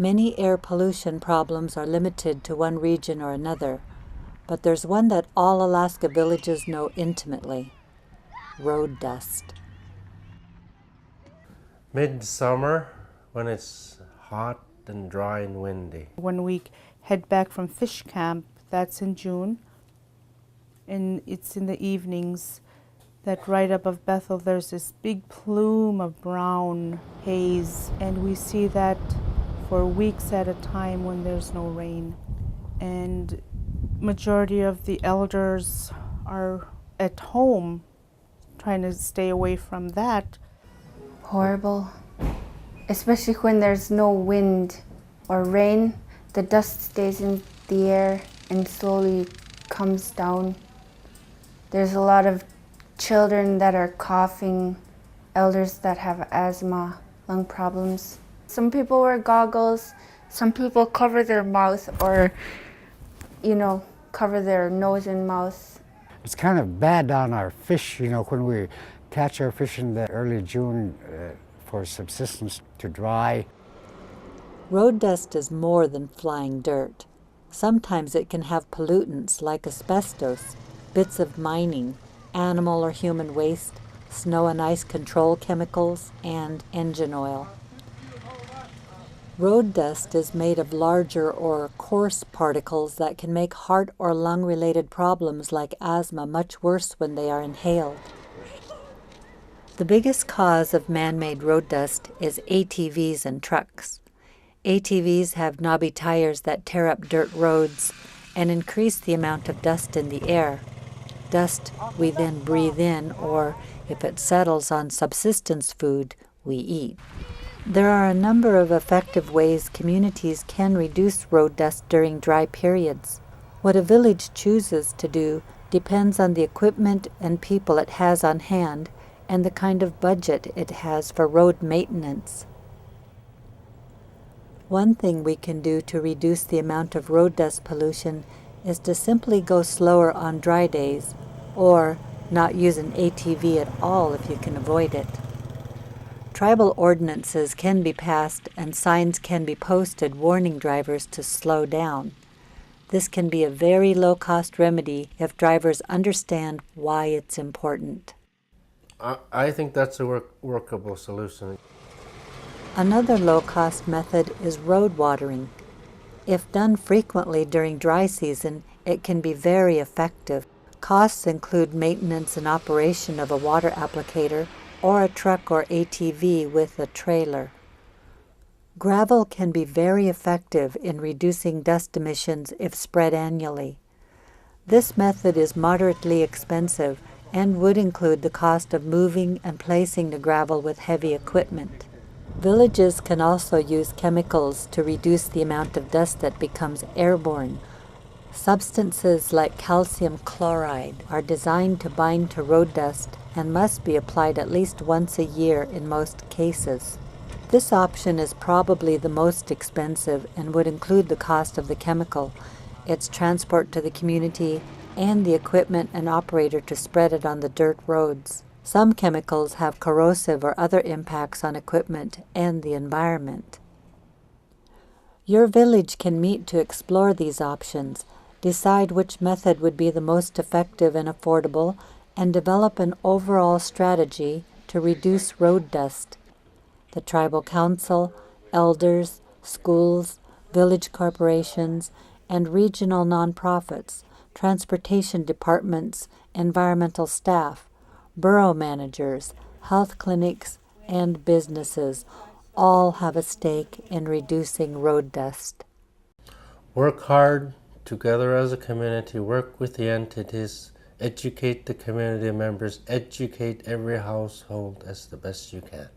Many air pollution problems are limited to one region or another, but there's one that all Alaska villages know intimately: road dust. Midsummer, when it's hot and dry and windy. When we head back from fish camp, that's in June, and it's in the evenings that right above Bethel there's this big plume of brown haze, and we see that for weeks at a time when there's no rain. And majority of the elders are at home trying to stay away from that. Horrible, especially when there's no wind or rain. The dust stays in the air and slowly comes down. There's a lot of children that are coughing, elders that have asthma, lung problems. Some people wear goggles, some people cover their mouth or, cover their nose and mouth. It's kind of bad on our fish, when we catch our fish in the early June for subsistence to dry. Road dust is more than flying dirt. Sometimes it can have pollutants like asbestos, bits of mining, animal or human waste, snow and ice control chemicals, and engine oil. Road dust is made of larger or coarse particles that can make heart or lung-related problems like asthma much worse when they are inhaled. The biggest cause of man-made road dust is ATVs and trucks. ATVs have knobby tires that tear up dirt roads and increase the amount of dust in the air. Dust we then breathe in, or if it settles on subsistence food, we eat. There are a number of effective ways communities can reduce road dust during dry periods. What a village chooses to do depends on the equipment and people it has on hand and the kind of budget it has for road maintenance. One thing we can do to reduce the amount of road dust pollution is to simply go slower on dry days, or not use an ATV at all if you can avoid it. Tribal ordinances can be passed and signs can be posted warning drivers to slow down. This can be a very low-cost remedy if drivers understand why it's important. I think that's a workable solution. Another low-cost method is road watering. If done frequently during dry season, it can be very effective. Costs include maintenance and operation of a water applicator or a truck or ATV with a trailer. Gravel can be very effective in reducing dust emissions if spread annually. This method is moderately expensive and would include the cost of moving and placing the gravel with heavy equipment. Villages can also use chemicals to reduce the amount of dust that becomes airborne. Substances like calcium chloride are designed to bind to road dust and must be applied at least once a year in most cases. This option is probably the most expensive and would include the cost of the chemical, its transport to the community, and the equipment and operator to spread it on the dirt roads. Some chemicals have corrosive or other impacts on equipment and the environment. Your village can meet to explore these options, decide which method would be the most effective and affordable, and develop an overall strategy to reduce road dust. The tribal council, elders, schools, village corporations, and regional nonprofits, transportation departments, environmental staff, borough managers, health clinics, and businesses all have a stake in reducing road dust. Work hard together as a community, work with the entities, educate the community members, educate every household as the best you can.